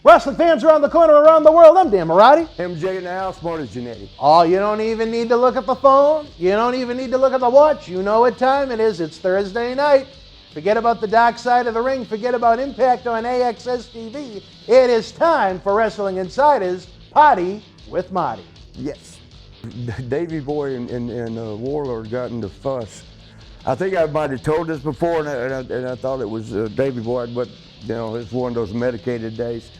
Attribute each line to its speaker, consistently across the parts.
Speaker 1: Wrestling fans around the corner, around the world, I'm Dan Marty.
Speaker 2: MJ in the house, Marty Jannetty.
Speaker 1: Oh, you don't even need to look at the phone. You don't even need to look at the watch. You know what time it is. It's Thursday night. Forget about the dark side of the ring. Forget about Impact on AXS TV. It is time for Wrestling Insiders Party with Marty.
Speaker 2: Yes. Davey Boy and Warlord got into fuss. I think I might have told this before, and I thought it was Davey Boy, but you know, it's one of those medicated days.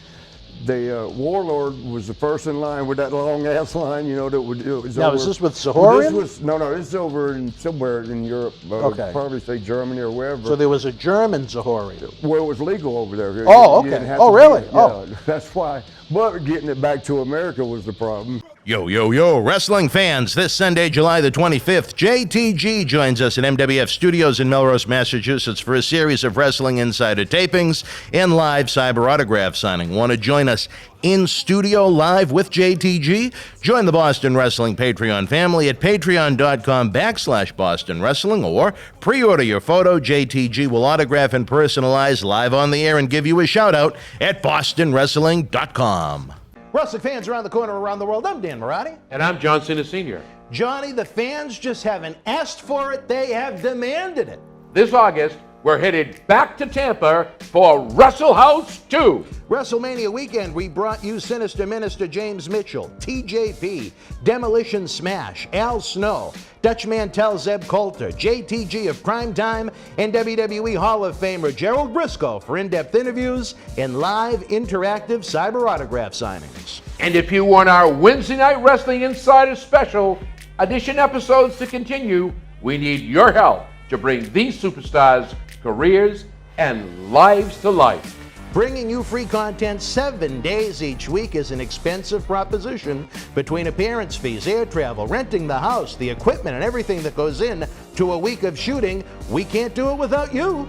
Speaker 2: The Warlord was the first in line with that long ass line, you know, that would do.
Speaker 1: Now, is this with Zahorian?
Speaker 2: No, this is over in somewhere in Europe.
Speaker 1: Okay.
Speaker 2: Probably say Germany or wherever.
Speaker 1: So there was a German Zahorian.
Speaker 2: Well, it was legal over there.
Speaker 1: Oh, okay. Oh, really?
Speaker 2: Yeah, that's why. But getting it back to America was the problem.
Speaker 3: Yo, wrestling fans, this Sunday, July the 25th, JTG joins us at MWF Studios in Melrose, Massachusetts for a series of Wrestling Insider tapings and live cyber autograph signing. Want to join us in studio live with JTG? Join the Boston Wrestling Patreon family at patreon.com/Boston Wrestling or pre-order your photo. JTG will autograph and personalize live on the air and give you a shout out at bostonwrestling.com.
Speaker 1: Wrestling fans around the corner, around the world, I'm Dan Marty.
Speaker 4: And I'm John Cena Sr.
Speaker 1: Johnny, the fans just haven't asked for it, they have demanded it.
Speaker 4: This August, we're headed back to Tampa for Wrestle House 2.
Speaker 1: WrestleMania weekend, we brought you Sinister Minister James Mitchell, TJP, Demolition Smash, Al Snow, Dutch Mantel Zeb Coulter, JTG of Crime Time, and WWE Hall of Famer Gerald Briscoe for in-depth interviews and live interactive cyber autograph signings.
Speaker 4: And if you want our Wednesday Night Wrestling Insider Special Edition episodes to continue, we need your help to bring these superstars' careers and lives to life.
Speaker 1: Bringing you free content 7 days each week is an expensive proposition between appearance fees, air travel, renting the house, the equipment, and everything that goes in to a week of shooting. We can't do it without you.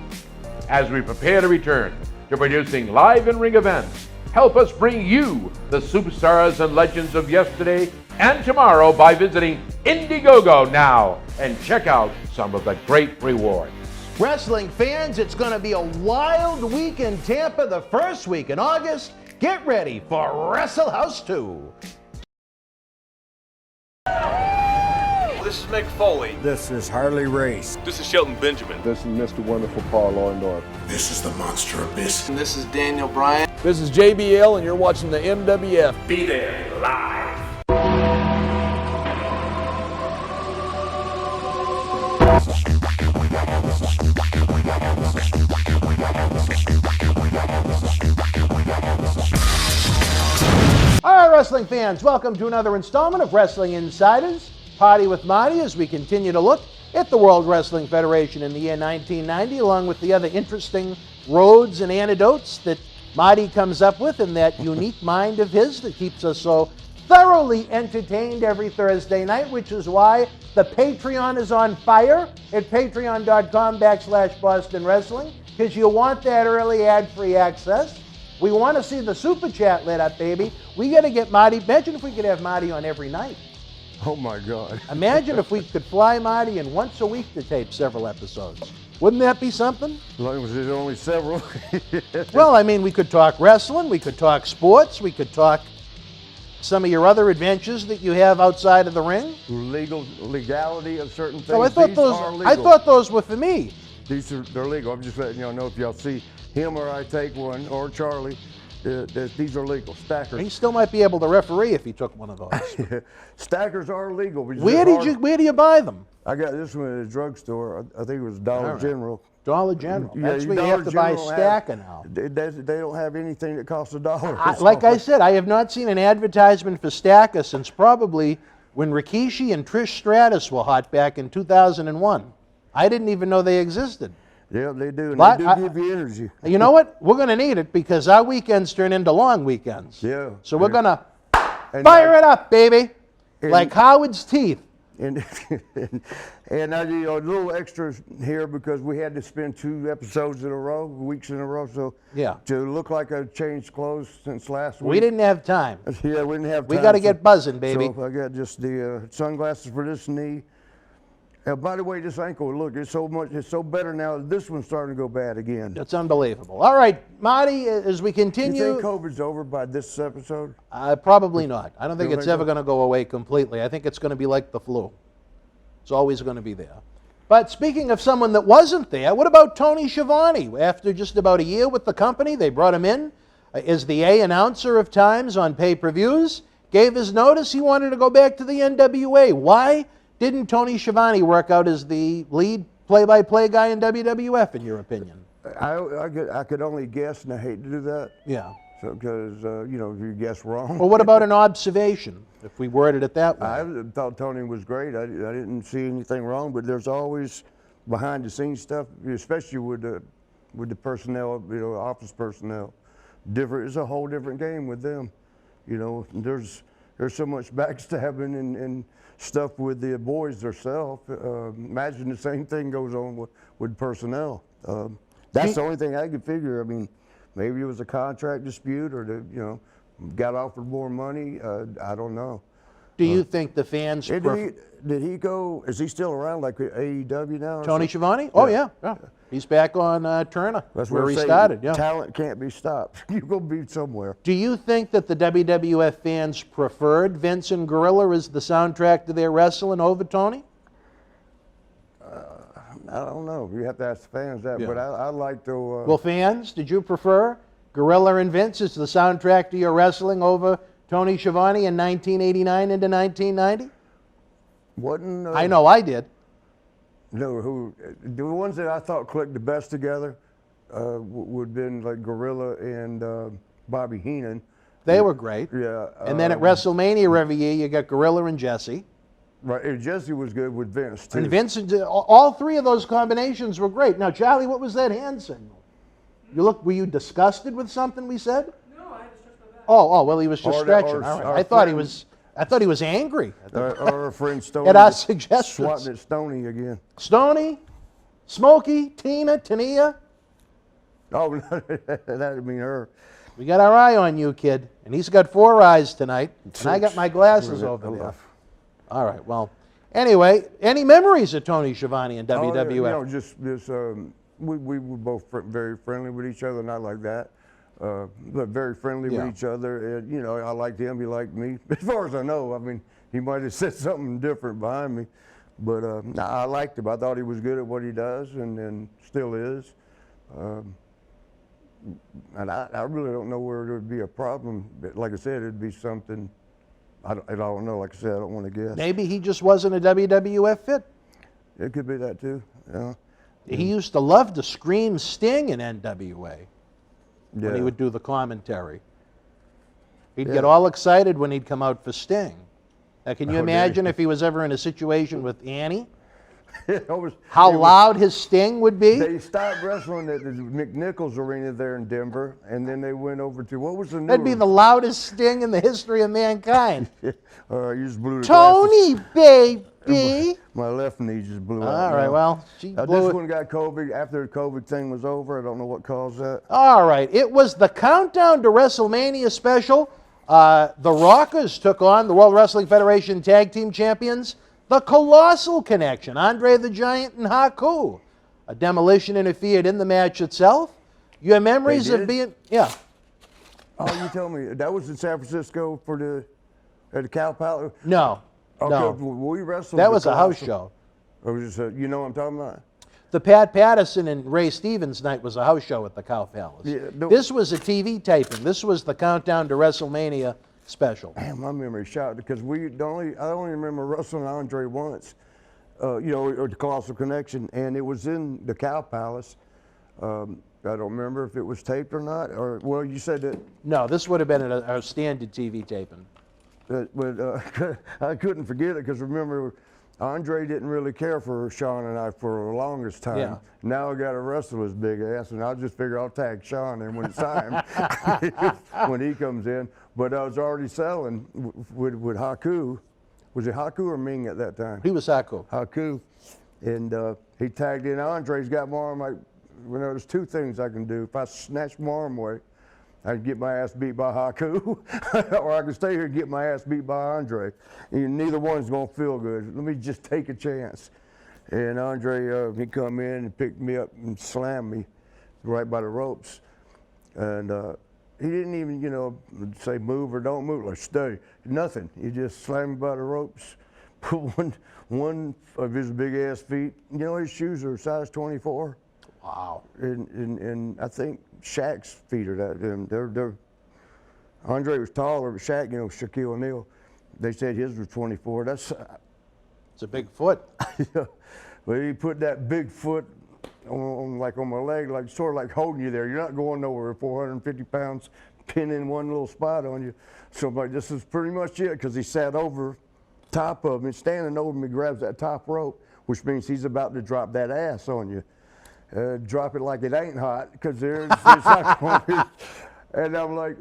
Speaker 4: As we prepare to return to producing live and ring events, help us bring you the superstars and legends of yesterday and tomorrow by visiting Indiegogo now and check out some of the great rewards.
Speaker 1: Wrestling fans, it's going to be a wild week in Tampa the first week in August. Get ready for Wrestle House 2.
Speaker 5: This is Mick Foley.
Speaker 2: This is Harley Race.
Speaker 5: This is Shelton Benjamin.
Speaker 2: This is Mr. Wonderful Paul Orndorff.
Speaker 6: This is the Monster Abyss.
Speaker 5: And this is Daniel Bryan.
Speaker 7: This is JBL, and you're watching the MWF.
Speaker 5: Be there live.
Speaker 1: All right, wrestling fans, welcome to another installment of Wrestling Insiders Party with Marty as we continue to look at the World Wrestling Federation in the year 1990, along with the other interesting roads and anecdotes that Marty comes up with in that unique mind of his that keeps us so thoroughly entertained every Thursday night, which is why the Patreon is on fire at patreon.com/Boston Wrestling, because you want that early ad-free access. We want to see the super chat lit up, baby. We got to get Marty. Imagine if we could have Marty on every night.
Speaker 2: Oh my God.
Speaker 1: Imagine if we could fly Marty in once a week to tape several episodes. Wouldn't that be something?
Speaker 2: As long as there's only several.
Speaker 1: Well, I mean, we could talk wrestling, we could talk sports, we could talk some of your other adventures that you have outside of the ring.
Speaker 2: Legality of certain things.
Speaker 1: So I thought those were for me.
Speaker 2: They're legal. I'm just letting y'all know if y'all see him or I take one, or Charlie, these are legal. Stackers.
Speaker 1: He still might be able to referee if he took one of those.
Speaker 2: Stackers are legal.
Speaker 1: Where do you buy them?
Speaker 2: I got this one at a drugstore. I think it was Dollar General.
Speaker 1: Dollar General.
Speaker 2: Yeah,
Speaker 1: That's where you have to buy a stacker now.
Speaker 2: They don't have anything that costs $1.
Speaker 1: Like I said, I have not seen an advertisement for stacker since probably when Rikishi and Trish Stratus were hot back in 2001. I didn't even know they existed.
Speaker 2: Yeah, they do. And
Speaker 1: But
Speaker 2: they do give you energy.
Speaker 1: You know what? We're going to need it because our weekends turn into long weekends.
Speaker 2: Yeah.
Speaker 1: So we're going to fire it up, baby, like Howard's teeth.
Speaker 2: And I do a little extras here because we had to spend 2 episodes in a row, weeks in a row. So
Speaker 1: yeah,
Speaker 2: to look like I changed clothes since last week.
Speaker 1: We didn't have time.
Speaker 2: Yeah, we didn't have time.
Speaker 1: We got to get buzzing, baby.
Speaker 2: So I got just the sunglasses for this knee, And by the way, this ankle, look, it's so better now. This one's starting to go bad again.
Speaker 1: That's unbelievable. All right, Marty, as we continue.
Speaker 2: You think COVID's over by this episode?
Speaker 1: Probably not. I don't think
Speaker 2: You
Speaker 1: it's
Speaker 2: think
Speaker 1: ever
Speaker 2: so?
Speaker 1: going to go away completely. I think it's going to be like the flu. It's always going to be there. But speaking of someone that wasn't there, what about Tony Schiavone? After just about a year with the company, they brought him in as the A announcer of times on pay-per-views, gave his notice he wanted to go back to the NWA. Why didn't Tony Schiavone work out as the lead play-by-play guy in WWF, in your opinion?
Speaker 2: I could only guess, and I hate to do that.
Speaker 1: Yeah.
Speaker 2: So, because, you know, if you guess wrong.
Speaker 1: Well, what about an observation, if we worded it that way?
Speaker 2: I thought Tony was great. I didn't see anything wrong, but there's always behind-the-scenes stuff, especially with the personnel, you know, office personnel. It's a whole different game with them. You know, there's so much backstabbing and stuff with the boys themselves. Imagine the same thing goes on with personnel. That's the only thing I could figure. I mean, maybe it was a contract dispute, or you know, got offered more money. I don't know.
Speaker 1: Do you think the fans...
Speaker 2: Did he go? Is he still around, like AEW now?
Speaker 1: Tony Schiavone? Oh, yeah. He's back on Turner,
Speaker 2: That's
Speaker 1: where
Speaker 2: I
Speaker 1: he
Speaker 2: say,
Speaker 1: started. Yeah.
Speaker 2: Talent can't be stopped. You're going to be somewhere.
Speaker 1: Do you think that the WWF fans preferred Vince and Gorilla as the soundtrack to their wrestling over Tony?
Speaker 2: I don't know. You have to ask the fans that,
Speaker 1: Yeah.
Speaker 2: but I like to.
Speaker 1: Well, fans, did you prefer Gorilla and Vince as the soundtrack to your wrestling over Tony Schiavone in 1989 into 1990?
Speaker 2: Wasn't.
Speaker 1: I know I did.
Speaker 2: No, the ones that I thought clicked the best together would have been like Gorilla and Bobby Heenan.
Speaker 1: They were great.
Speaker 2: Yeah.
Speaker 1: And then at WrestleMania every year, you got Gorilla and Jesse.
Speaker 2: Right, and Jesse was good with Vince too.
Speaker 1: And Vince, all three of those combinations were great. Now, Charlie, what was that hand signal? Were you disgusted with something we said? No, I had to stretch my back. Oh, well, he was just stretching. All right. I thought he was angry.
Speaker 2: Our friend Stoney.
Speaker 1: At our suggestions.
Speaker 2: Swatting at Stoney again.
Speaker 1: Stoney, Smokey, Tania.
Speaker 2: Oh, that'd mean her.
Speaker 1: We got our eye on you, kid. And he's got 4 eyes tonight. And I got my glasses over there. All right, well, anyway, any memories of Tony Schiavone and WWF?
Speaker 2: You know, just we were both very friendly with each other, not like that, but very friendly with each other. And, you know, I liked him, he liked me. As far as I know, I mean, he might have said something different behind me, but I liked him. I thought he was good at what he does and still is. And I really don't know where there would be a problem. But like I said, it'd be something. I don't know. Like I said, I don't want to guess.
Speaker 1: Maybe he just wasn't a WWF fit.
Speaker 2: It could be that too. Yeah.
Speaker 1: He used to love to scream Sting in NWA when he would do the commentary. He'd get all excited when he'd come out for Sting. Now, can you imagine if he was ever in a situation with Annie? How loud his Sting would be?
Speaker 2: They stopped wrestling at the McNichols Arena there in Denver, and then they went over to, what was the new
Speaker 1: That'd be the loudest Sting in the history of mankind.
Speaker 2: You just blew the
Speaker 1: Tony, baby!
Speaker 2: My left knee just blew out.
Speaker 1: All right, well, she blew
Speaker 2: this
Speaker 1: it.
Speaker 2: one got COVID. After the COVID thing was over, I don't know what caused that.
Speaker 1: All right, it was the Countdown to WrestleMania special. The Rockers took on the World Wrestling Federation Tag Team Champions, the Colossal Connection, Andre the Giant and Haku. A Demolition interfered in the match itself. Your memories of being... Yeah.
Speaker 2: Oh, you tell me. That was in San Francisco at the Cow Palace?
Speaker 1: No.
Speaker 2: Okay,
Speaker 1: No.
Speaker 2: We wrestled.
Speaker 1: That was a house show.
Speaker 2: It was just you know what I'm talking about?
Speaker 1: The Pat Patterson and Ray Stevens night was a house show at the Cow Palace.
Speaker 2: Yeah,
Speaker 1: This was a TV taping. This was the Countdown to WrestleMania special.
Speaker 2: Man, my memory shot because I only remember wrestling Andre once, you know, or the Colossal Connection, and it was in the Cow Palace. I don't remember if it was taped or not, or well, you said that.
Speaker 1: No, this would have been a standard TV taping.
Speaker 2: But I couldn't forget it because remember, Andre didn't really care for Sean and I for the longest time.
Speaker 1: Yeah.
Speaker 2: Now I got to wrestle his big ass, and I'll just figure I'll tag Sean in when it's time when he comes in. But I was already selling with Haku. Was it Haku or Ming at that time?
Speaker 1: He was Haku.
Speaker 2: Haku, and he tagged in. Andre's got my arm. Like, you know, there's 2 things I can do. If I snatch my arm away, I can get my ass beat by Haku, or I can stay here and get my ass beat by Andre. And neither one's gonna feel good. Let me just take a chance. And Andre, he come in and picked me up and slammed me right by the ropes. And he didn't even, you know, say move or don't move, like stay, nothing. He just slammed me by the ropes, put one of his big ass feet, you know, his shoes are size 24.
Speaker 1: Wow.
Speaker 2: And I think Shaq's feet are that. They're Andre was taller, but Shaq, you know, Shaquille O'Neal, they said his was 24. It's
Speaker 1: a big foot.
Speaker 2: Yeah. But he put that big foot on my leg, like sort of like holding you there. You're not going nowhere. 450 pounds pinning one little spot on you. So I'm like, this is pretty much it, because he sat over top of me, standing over me, grabs that top rope, which means he's about to drop that ass on you. Drop it like it ain't hot, because it's not going to be. And I'm like,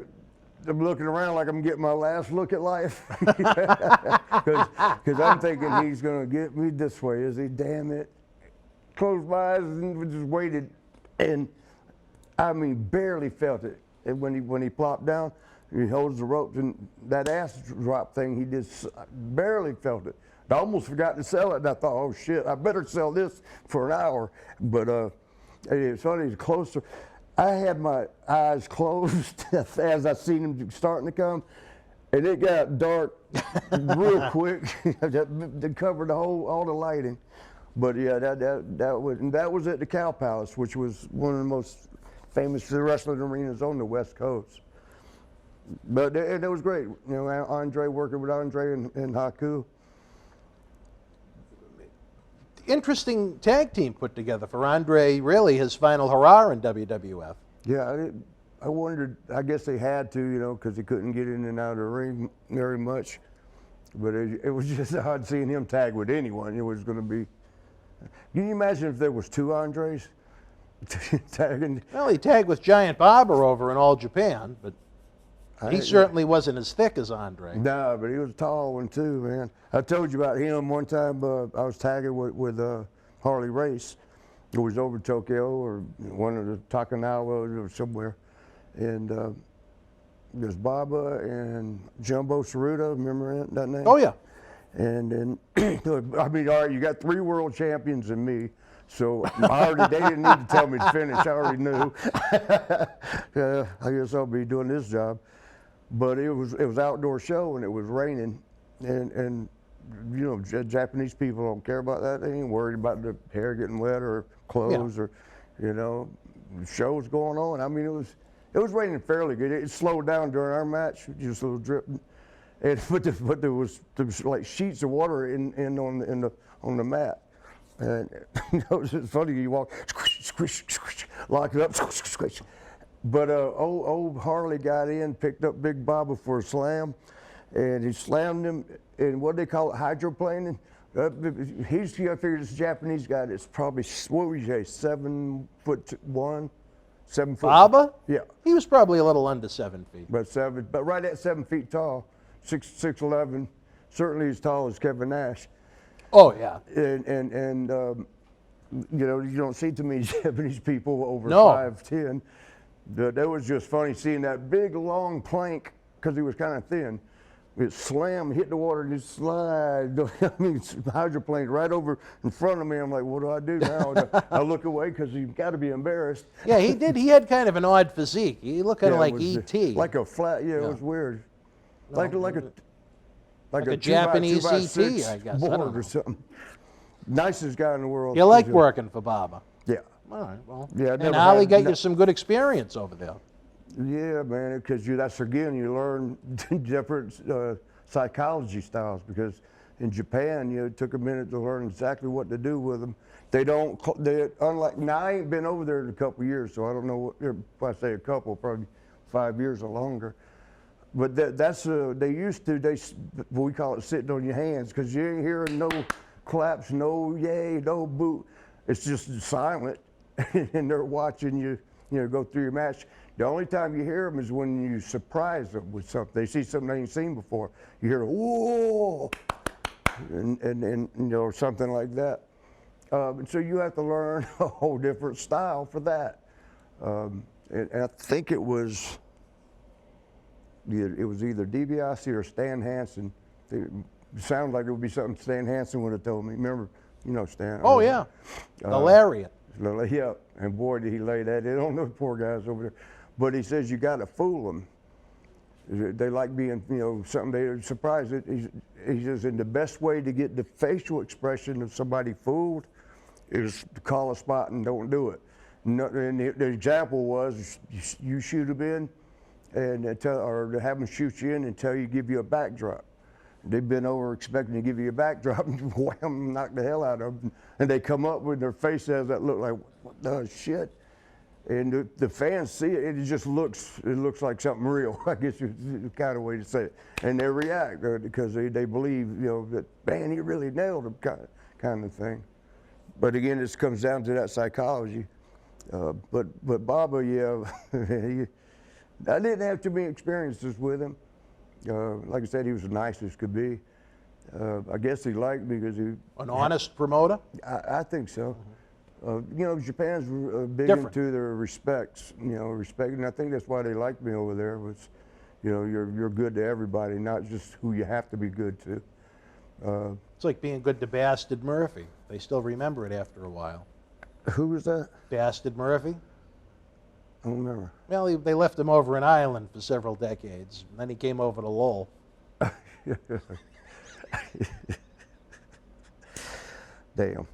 Speaker 2: I'm looking around like I'm getting my last look at life, because I'm thinking he's going to get me this way. Is he? Damn it. Closed my eyes and just waited, and I mean barely felt it. And when he plopped down, he holds the ropes, and that ass drop thing, he just barely felt it. I almost forgot to sell it, and I thought, oh shit, I better sell this for an hour. But it's funny, it's closer. I had my eyes closed as I seen him starting to come, and it got dark real quick. They covered all the lighting. But yeah, that was at the Cow Palace, which was one of the most famous wrestling arenas on the West Coast. But it was great. You know, Andre, working with Andre and Haku.
Speaker 1: Interesting tag team put together for Andre, really his final hurrah in WWF.
Speaker 2: Yeah, I wondered, I guess they had to, you know, because he couldn't get in and out of the ring very much. But it was just odd seeing him tag with anyone. It was going to be. Can you imagine if there was two Andres tagging?
Speaker 1: Well, he tagged with Giant Barber over in All Japan, but he certainly wasn't as thick as Andre.
Speaker 2: No, but he was a tall one too, man. I told you about him one time. I was tagging with Harley Race, who was over Tokyo or one of the Takanawa or somewhere, and there's Baba and Jumbo Tsuruta. Remember that name?
Speaker 1: Oh yeah.
Speaker 2: And then, I mean, all right, you got 3 world champions and me, so they didn't need to tell me to finish. I already knew. I guess I'll be doing this job. But it was outdoor show, and it was raining, and you know, Japanese people don't care about that. They ain't worried about the hair getting wet or clothes, or, you know, the show was going on. I mean, it was raining fairly good. It slowed down during our match, just a little dripping. But there was like sheets of water on the mat, and it was just funny. You walk, squish, squish, squish, lock it up, squish, squish. But old Harley got in, picked up Big Baba for a slam, and he slammed him in what they call it, hydroplaning. I figured this Japanese guy that's probably, what would you say, 7'1", 7 foot.
Speaker 1: Baba?
Speaker 2: Yeah.
Speaker 1: He was probably a little under 7 feet.
Speaker 2: But right at 7 feet tall. 6'11", certainly as tall as Kevin Nash.
Speaker 1: Oh yeah.
Speaker 2: And you know, you don't see too many Japanese people over
Speaker 1: No.
Speaker 2: 5'10". That was just funny seeing that big long plank, because he was kind of thin. It slammed, hit the water, and just slide. I mean, hydroplaned right over in front of me. I'm like, what do I do now? I look away because you've got to be embarrassed.
Speaker 1: Yeah, he did. He had kind of an odd physique. He looked kind of like E.T.
Speaker 2: Like a flat, yeah, it was weird. Like a
Speaker 1: Japanese
Speaker 2: 2x6
Speaker 1: E.T., I guess.
Speaker 2: board
Speaker 1: I don't know.
Speaker 2: or something. Nicest guy in the world.
Speaker 1: You liked working for Baba.
Speaker 2: Yeah.
Speaker 1: All right, well.
Speaker 2: Yeah, I
Speaker 1: and
Speaker 2: never
Speaker 1: Holly
Speaker 2: had-
Speaker 1: got
Speaker 2: no-
Speaker 1: you some good experience over there.
Speaker 2: Yeah, man, because that's again, you learn different psychology styles, because in Japan, you know, it took a minute to learn exactly what to do with them. Unlike, now I ain't been over there in a couple of years, so I don't know what, if I say a couple, probably 5 years or longer. But they used to, we call it sitting on your hands, because you ain't hearing no claps, no yay, no boo. It's just silent, and they're watching you, you know, go through your match. The only time you hear them is when you surprise them with something. They see something they ain't seen before. You hear, whoa, and you know, something like that. So you have to learn a whole different style for that. And I think it was either DiBiase or Stan Hansen. It sounded like it would be something Stan Hansen would have told me. Remember, You know Stan.
Speaker 1: Oh, yeah. The lariat.
Speaker 2: Yeah, and boy, did he lay that in on those poor guys over there. But he says you got to fool them. They like being, something they're surprised. He says, and the best way to get the facial expression of somebody fooled is to call a spot and don't do it. And the example was you shoot them in and or have them shoot you in until you give you a backdrop. They've been over expecting to give you a backdrop and wham, knock the hell out of them. And they come up with their face has that look like, what the shit? And the fans see it, it looks like something real, I guess is the kind of way to say it. And they react because they believe, that, man, he really nailed him kind of thing. But again, this comes down to that psychology. But Baba, yeah, I didn't have too many experiences with him. Like I said, he was the nicest could be. I guess he liked me because he...
Speaker 1: An honest promoter?
Speaker 2: I think so. Japan's big
Speaker 1: Different.
Speaker 2: into their respects, respect, and I think that's why they liked me over there was, you're good to everybody, not just who you have to be good to.
Speaker 1: It's like being good to Bastard Murphy. They still remember it after a while.
Speaker 2: Who was that?
Speaker 1: Bastard Murphy?
Speaker 2: I don't remember.
Speaker 1: Well, they left him over in Ireland for several decades. And then he came over to Lowell.
Speaker 2: Damn.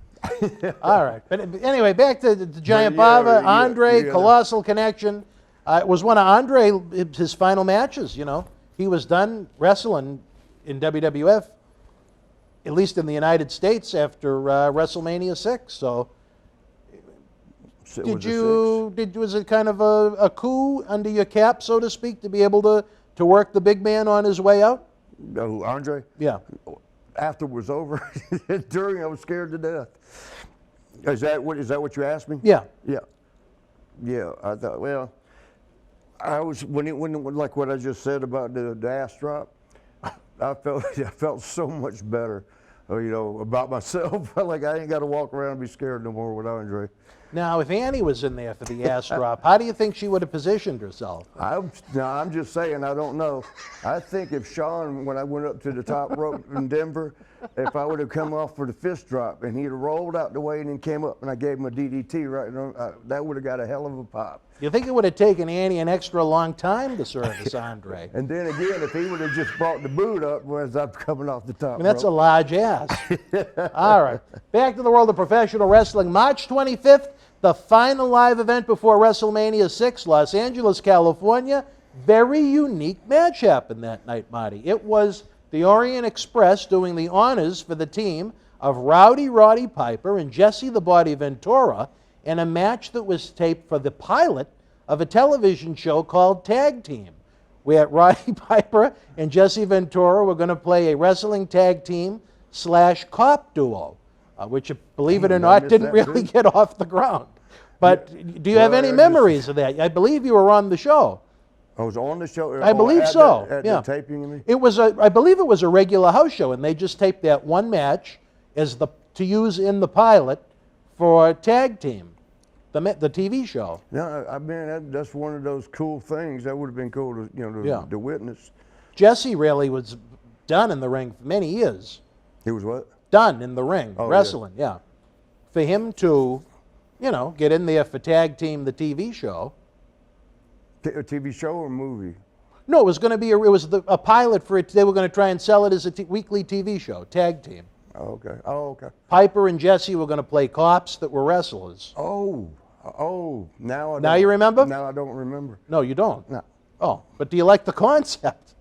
Speaker 1: All right. But anyway, back to the Giant
Speaker 2: yeah,
Speaker 1: Baba,
Speaker 2: yeah,
Speaker 1: Andre,
Speaker 2: yeah.
Speaker 1: Colossal Connection. It was one of Andre, his final matches, He was done wrestling in WWF, at least in the United States, after WrestleMania VI. So was it kind of a coup under your cap, so to speak, to be able to work the big man on his way out?
Speaker 2: Oh, Andre?
Speaker 1: Yeah.
Speaker 2: After it was over, during I was scared to death. Is that what you asked me?
Speaker 1: Yeah.
Speaker 2: Yeah. I thought, well, I was when like what I just said about the ass drop, I felt so much better, about myself. Like I ain't got to walk around and be scared no more with Andre.
Speaker 1: Now, if Annie was in there for the ass drop, how do you think she would have positioned herself?
Speaker 2: I'm just saying, I don't know. I think if Sean, when I went up to the top rope in Denver, if I would have come off for the fist drop and he'd have rolled out the way and then came up and I gave him a DDT right, that would have got a hell of a pop.
Speaker 1: You think it would have taken Annie an extra long time to service Andre?
Speaker 2: And then again, if he would have just brought the boot up as I'm coming off the top
Speaker 1: I mean, that's a
Speaker 2: rope.
Speaker 1: large ass. All right. Back to the world of professional wrestling. March 25th, the final live event before WrestleMania VI, Los Angeles, California. Very unique match happened that night, Marty. It was the Orient Express doing the honors for the team of Roddy Piper and Jesse the Body Ventura in a match that was taped for the pilot of a television show called Tag Team, where Roddy Piper and Jesse Ventura were going to play a wrestling tag team / cop duo, which, believe it or not, didn't really get off the ground. But do you have any memories of that? I believe you were on the show.
Speaker 2: I was on the show?
Speaker 1: I believe so.
Speaker 2: At
Speaker 1: yeah.
Speaker 2: the taping, you mean?
Speaker 1: It was I believe it was a regular house show, and they just taped that one match to use in the pilot for Tag Team, the TV show.
Speaker 2: No, I mean that's one of those cool things. That would have been cool to witness.
Speaker 1: Jesse really was done in the ring for many years.
Speaker 2: He was what?
Speaker 1: Done in the ring, wrestling.
Speaker 2: Yeah.
Speaker 1: For him to, get in there for Tag Team, the TV show.
Speaker 2: A TV show or movie?
Speaker 1: No, it was going to be a pilot for it. They were going to try and sell it as a weekly TV show, Tag Team.
Speaker 2: Oh, okay.
Speaker 1: Piper and Jesse were going to play cops that were wrestlers.
Speaker 2: Now
Speaker 1: you remember?
Speaker 2: Now I don't remember.
Speaker 1: No, you don't?
Speaker 2: No.
Speaker 1: Oh, but do you like the concept?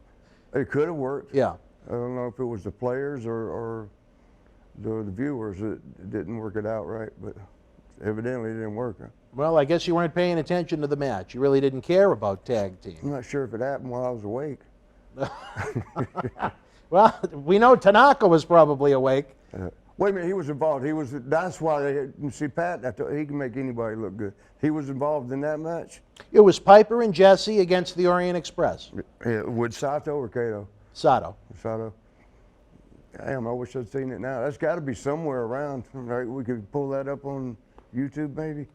Speaker 2: It could have worked.
Speaker 1: Yeah.
Speaker 2: I don't know if it was the players or the viewers that didn't work it out right, but evidently it didn't work.
Speaker 1: Well, I guess you weren't paying attention to the match. You really didn't care about Tag Team.
Speaker 2: I'm not sure if it happened while I was awake.
Speaker 1: Well, we know Tanaka was probably awake.
Speaker 2: Wait a minute, he was involved. That's why see Pat. He can make anybody look good. He was involved in that match.
Speaker 1: It was Piper and Jesse against the Orient Express.
Speaker 2: With Sato or Kato?
Speaker 1: Sato.
Speaker 2: Damn, I wish I'd seen it now. That's got to be somewhere around. Right? We could pull that up on YouTube, maybe.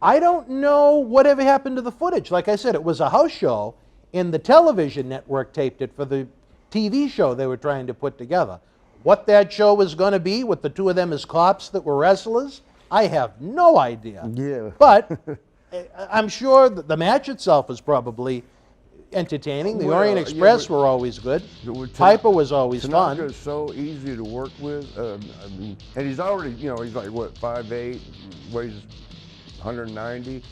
Speaker 1: I don't know whatever happened to the footage. Like I said, it was a house show, and the television network taped it for the TV show they were trying to put together. What that show was going to be with the two of them as cops that were wrestlers, I have no idea.
Speaker 2: Yeah.
Speaker 1: But I'm sure that the match itself was probably entertaining. The
Speaker 2: Well,
Speaker 1: Orient
Speaker 2: yeah,
Speaker 1: Express
Speaker 2: but-
Speaker 1: were always good.
Speaker 2: With
Speaker 1: Piper was always
Speaker 2: Tanaka
Speaker 1: fun.
Speaker 2: is so easy to work with. I mean, and he's already, he's like, what, 5'8", weighs 190.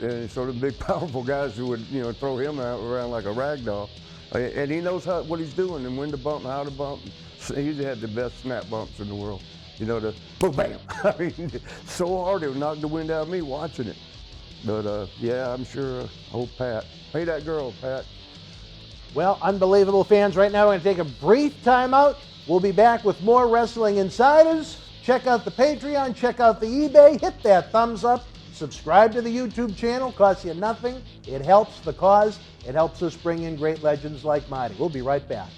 Speaker 2: And so the big, powerful guys who would, throw him around like a rag doll. And he knows what he's doing and when to bump and how to bump. So he had the best snap bumps in the world. The boom, bam. I mean, so hard it would knock the wind out of me watching it. But yeah, I'm sure old Pat. Hey, that girl, Pat.
Speaker 1: Well, unbelievable fans. Right now, we're going to take a brief time out. We'll be back with more Wrestling Insiders. Check out the Patreon, check out the eBay, hit that thumbs up, subscribe to the YouTube channel, costs you nothing. It helps the cause. It helps us bring in great legends like Marty. We'll be right back.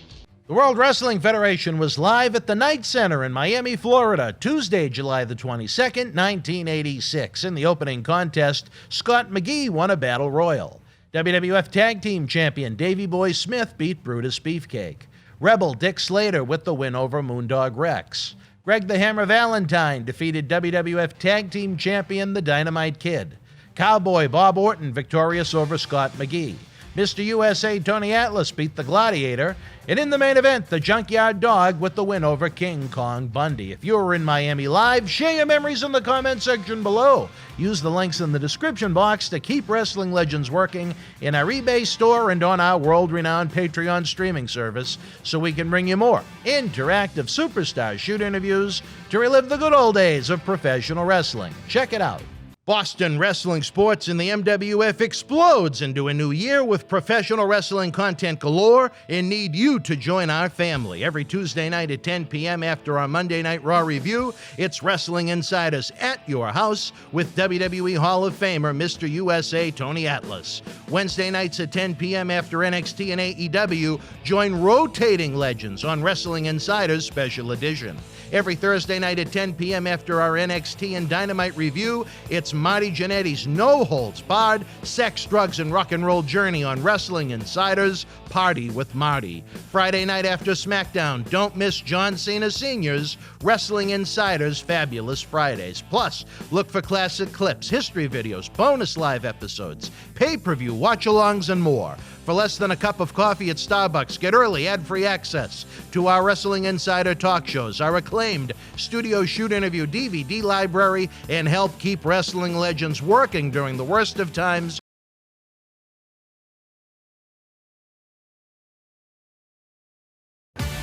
Speaker 3: The World Wrestling Federation was live at the Knight Center in Miami, Florida, Tuesday, July the 22nd, 1986. In the opening contest, Scott McGhee won a Battle Royal. WWF Tag Team Champion Davey Boy Smith beat Brutus Beefcake. Rebel Dick Slater with the win over Moondog Rex. Greg the Hammer Valentine defeated WWF Tag Team Champion The Dynamite Kid. Cowboy Bob Orton victorious over Scott McGhee. Mr. USA Tony Atlas beat the Gladiator. And in the main event, the Junkyard Dog with the win over King Kong Bundy. If you were in Miami live, share your memories in the comment section below. Use the links in the description box to keep Wrestling Legends working in our eBay store and on our world-renowned Patreon streaming service so we can bring you more interactive superstar shoot interviews to relive the good old days of professional wrestling. Check it out. Boston wrestling sports in the MWF explodes into a new year with professional wrestling content galore and need you to join our family. Every Tuesday night at 10 p.m. after our Monday Night Raw review, it's Wrestling Insiders at your house with WWE Hall of Famer Mr. USA Tony Atlas. Wednesday nights at 10 p.m. after NXT and AEW, join rotating legends on Wrestling Insiders Special Edition. Every Thursday night at 10 p.m. after our NXT and Dynamite review, it's Marty Jannetty's no-holds-barred sex, drugs, and rock and roll journey on Wrestling Insiders Party with Marty. Friday night after SmackDown, don't miss John Cena Sr.'s Wrestling Insiders Fabulous Fridays. Plus, look for classic clips, history videos, bonus live episodes, pay-per-view watch-alongs, and more. For less than a cup of coffee at Starbucks, get early ad-free access to our Wrestling Insider talk shows, our acclaimed studio shoot interview DVD library, and help keep wrestling legends working during the worst of times.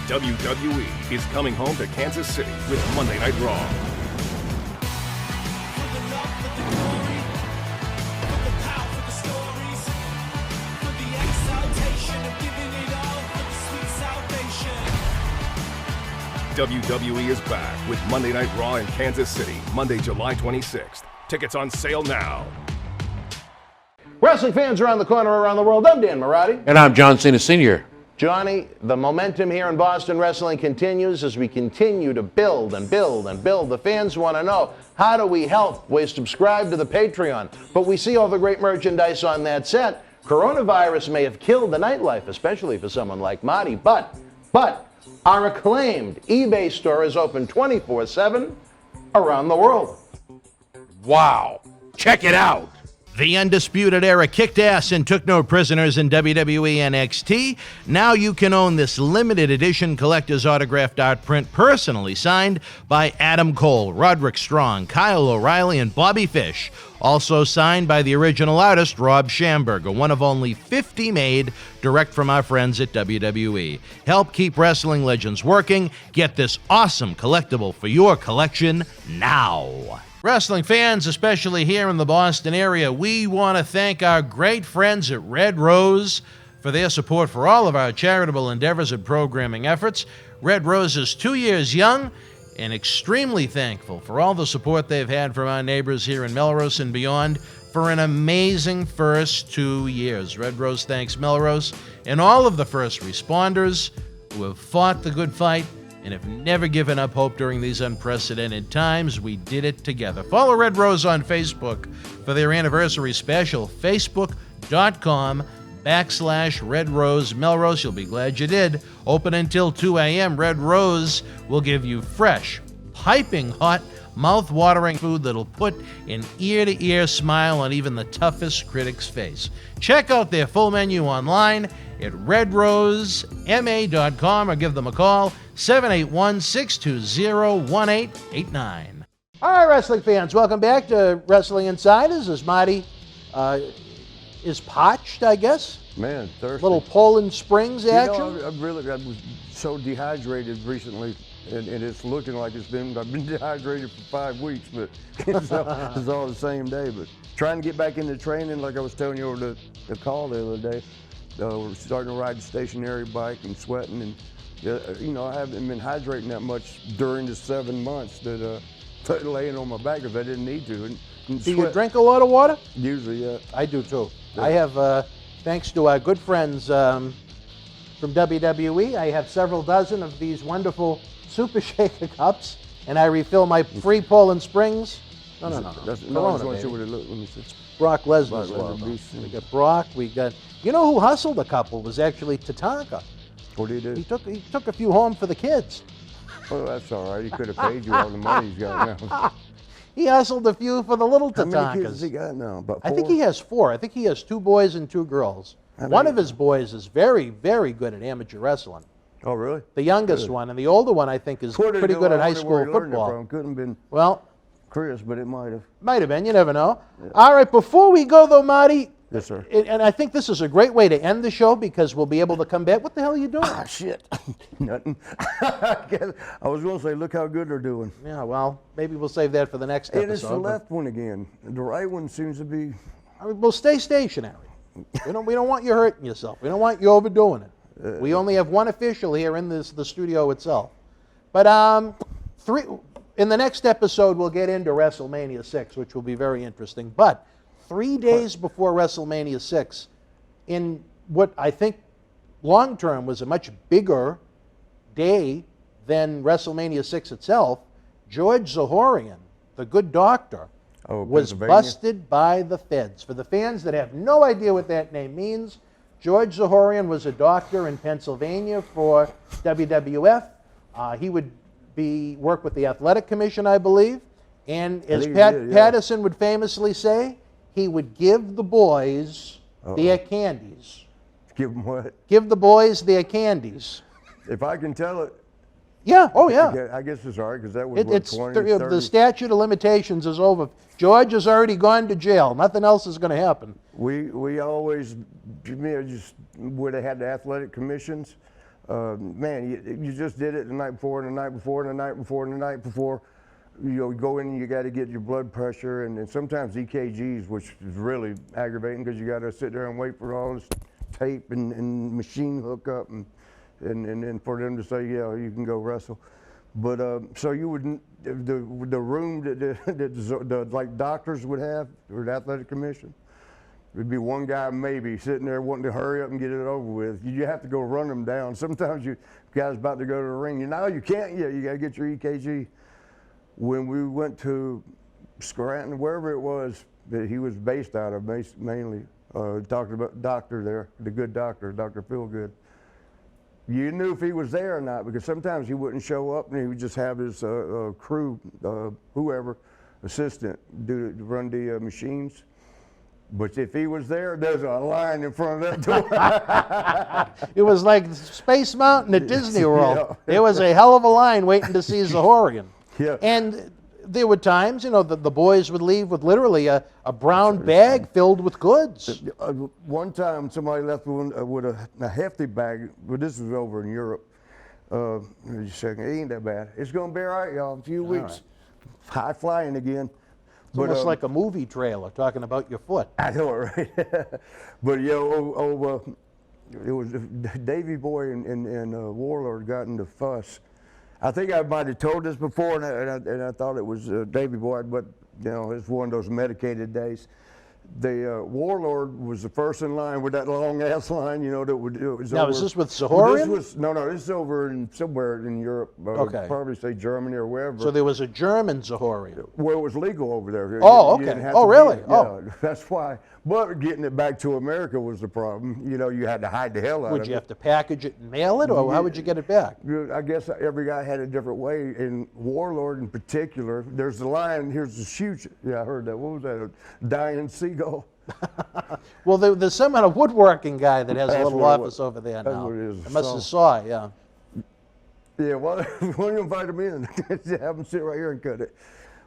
Speaker 8: WWE is coming home to Kansas City with Monday Night Raw. WWE is back with Monday Night Raw in Kansas City, Monday, July 26th. Tickets on sale now.
Speaker 1: Wrestling fans around the corner, around the world, I'm Dan Marotti.
Speaker 4: And I'm John Cena Sr.
Speaker 1: Johnny, the momentum here in Boston wrestling continues as we continue to build and build and build. The fans want to know, how do we help? We subscribe to the Patreon, but we see all the great merchandise on that set. Coronavirus may have killed the nightlife, especially for someone like Marty, but our acclaimed eBay store is open 24/7 around the world.
Speaker 4: Wow. Check it out.
Speaker 3: The Undisputed Era kicked ass and took no prisoners in WWE NXT. Now you can own this limited edition collector's autographed art print personally signed by Adam Cole, Roderick Strong, Kyle O'Reilly, and Bobby Fish. Also signed by the original artist, Rob Schamberger, one of only 50 made direct from our friends at WWE. Help keep wrestling legends working. Get this awesome collectible for your collection now. Wrestling fans, especially here in the Boston area, we want to thank our great friends at Red Rose for their support for all of our charitable endeavors and programming efforts. Red Rose is 2 years young and extremely thankful for all the support they've had from our neighbors here in Melrose and beyond for an amazing first 2 years. Red Rose thanks Melrose and all of the first responders who have fought the good fight and have never given up hope during these unprecedented times. We did it together. Follow Red Rose on Facebook for their anniversary special, facebook.com/redrose.
Speaker 1: /Red Rose Melrose. You'll be glad you did. Open until 2 a.m. Red Rose will give you fresh, piping hot, mouth-watering food that'll put an ear-to-ear smile on even the toughest critic's face. Check out their full menu online at redrosema.com or give them a call, 781-620-1889. All right, wrestling fans, welcome back to Wrestling Insiders. As Marty is parched, I guess.
Speaker 2: Man, thirsty.
Speaker 1: Little Poland Springs action.
Speaker 2: I was so dehydrated recently, and it's looking like I've been dehydrated for 5 weeks, but it's all the same day. But trying to get back into training, like I was telling you over the call the other day. We're starting to ride the stationary bike and sweating, and I haven't been hydrating that much during the 7 months that laying on my back because I didn't need to. And
Speaker 1: Do you drink a lot of water?
Speaker 2: Usually, yeah.
Speaker 1: I do too.
Speaker 2: Yeah.
Speaker 1: I have, thanks to our good friends from WWE, I have several dozen of these wonderful Super Shaker cups, and I refill my free Poland Springs. No.
Speaker 2: I just
Speaker 1: Corona,
Speaker 2: want to see
Speaker 1: baby.
Speaker 2: what it looks. Let me see.
Speaker 1: Brock Lesnar's
Speaker 2: Brock
Speaker 1: logo.
Speaker 2: Lesnar.
Speaker 1: We got Brock. We got. You know who hustled a couple was actually Tatanka.
Speaker 2: What did he do?
Speaker 1: He took a few home for the kids.
Speaker 2: Oh, that's all right. He could have paid you all the money he's got now.
Speaker 1: He hustled a few for the little
Speaker 2: How many kids
Speaker 1: Tatankas.
Speaker 2: has he got now? About 4?
Speaker 1: I think he has 4. I think he has 2 boys and 2 girls. One of his boys is very, very good at amateur wrestling.
Speaker 2: Oh, really?
Speaker 1: The youngest one, and the older one, I think, is pretty good at high school football.
Speaker 2: Couldn't have been
Speaker 1: Well,
Speaker 2: Chris, but it might have.
Speaker 1: might have been. You never know. Yeah. All right, before we go, though, Marty.
Speaker 2: Yes, sir.
Speaker 1: And I think this is a great way to end the show because we'll be able to come back. What the hell are you doing?
Speaker 2: Ah, shit. Nothing. I was going to say, look how good they're doing.
Speaker 1: Yeah, well, maybe we'll save that for the next episode.
Speaker 2: And it's the left one again. The right one seems to be...
Speaker 1: I mean, we'll stay stationary. We don't want you hurting yourself. We don't want you overdoing it. We only have one official here in the studio itself. But in the next episode, we'll get into WrestleMania VI, which will be very interesting. But 3 days before WrestleMania VI, in what I think long-term was a much bigger day than WrestleMania VI itself, George Zahorian, the good doctor, was busted by the feds. For the fans that have no idea what that name means, George Zahorian was a doctor in Pennsylvania for WWF. He would work with the Athletic Commission, I believe. And as Patterson would famously say, he would give the boys their candies.
Speaker 2: Give them what?
Speaker 1: Give the boys their candies.
Speaker 2: If I can tell it.
Speaker 1: Yeah, oh yeah.
Speaker 2: I guess it's all right, because that was,
Speaker 1: it's
Speaker 2: 20, 30?
Speaker 1: The statute of limitations is over. George has already gone to jail. Nothing else is going to happen.
Speaker 2: We always just would have had the athletic commissions. Man, you just did it the night before, and the night before, and the night before, and the night before. You go in and you got to get your blood pressure and sometimes EKGs, which is really aggravating because you got to sit there and wait for all this tape and machine hookup and for them to say, yeah, you can go wrestle. But so you would the room that the like doctors would have, or the athletic commission, there'd be one guy maybe sitting there wanting to hurry up and get it over with. You have to go run them down. Sometimes you guys about to go to the ring. You can't yet. You got to get your EKG. When we went to Scranton, wherever it was that he was based out of, mainly, talking about doctor there, the good doctor, Dr. Feelgood. You knew if he was there or not, because sometimes he wouldn't show up and he would just have his crew, whoever, assistant, run the machines. But if he was there, there's a line in front of that door.
Speaker 1: It was like Space Mountain at Disney World.
Speaker 2: Yeah.
Speaker 1: There was a hell of a line waiting to see Zahorian.
Speaker 2: Yeah.
Speaker 1: And there were times, the boys would leave with literally a brown bag filled with goods.
Speaker 2: One time, somebody left with a hefty bag, but this was over in Europe. Just a second, it ain't that bad. It's going to be all right, y'all, in a few weeks. Right. High flying again.
Speaker 1: It's almost like a movie trailer talking about your foot.
Speaker 2: I know, right? But, it was Davey Boy and Warlord got into fuss. I think I might have told this before, and I thought it was Davey Boy, but it's one of those medicated days. The Warlord was the first in line with that long ass line, you know, that would do it. Was
Speaker 1: Now,
Speaker 2: over,
Speaker 1: is this with Zahorian?
Speaker 2: This is over in somewhere in Europe.
Speaker 1: Okay.
Speaker 2: Probably say Germany or wherever.
Speaker 1: So there was a German Zahorian.
Speaker 2: Well, it was legal over there.
Speaker 1: Oh,
Speaker 2: You
Speaker 1: okay.
Speaker 2: didn't have
Speaker 1: Oh,
Speaker 2: to
Speaker 1: really?
Speaker 2: be-
Speaker 1: Oh.
Speaker 2: Yeah, that's why. But getting it back to America was the problem. You know, you had to hide the hell out
Speaker 1: Would
Speaker 2: of
Speaker 1: you
Speaker 2: it.
Speaker 1: have to package it and mail it, or how would you get it back?
Speaker 2: I guess every guy had a different way. In Warlord in particular, there's the line, here's the shoot. Yeah, I heard that. What was that? A dying seagull?
Speaker 1: Well, there's some kind of woodworking guy that has a
Speaker 2: That's
Speaker 1: little
Speaker 2: what it
Speaker 1: office
Speaker 2: was.
Speaker 1: over there
Speaker 2: That's
Speaker 1: now.
Speaker 2: what it is.
Speaker 1: I must have saw, yeah.
Speaker 2: Yeah, well, why don't you invite them in? Have them sit right here and cut it.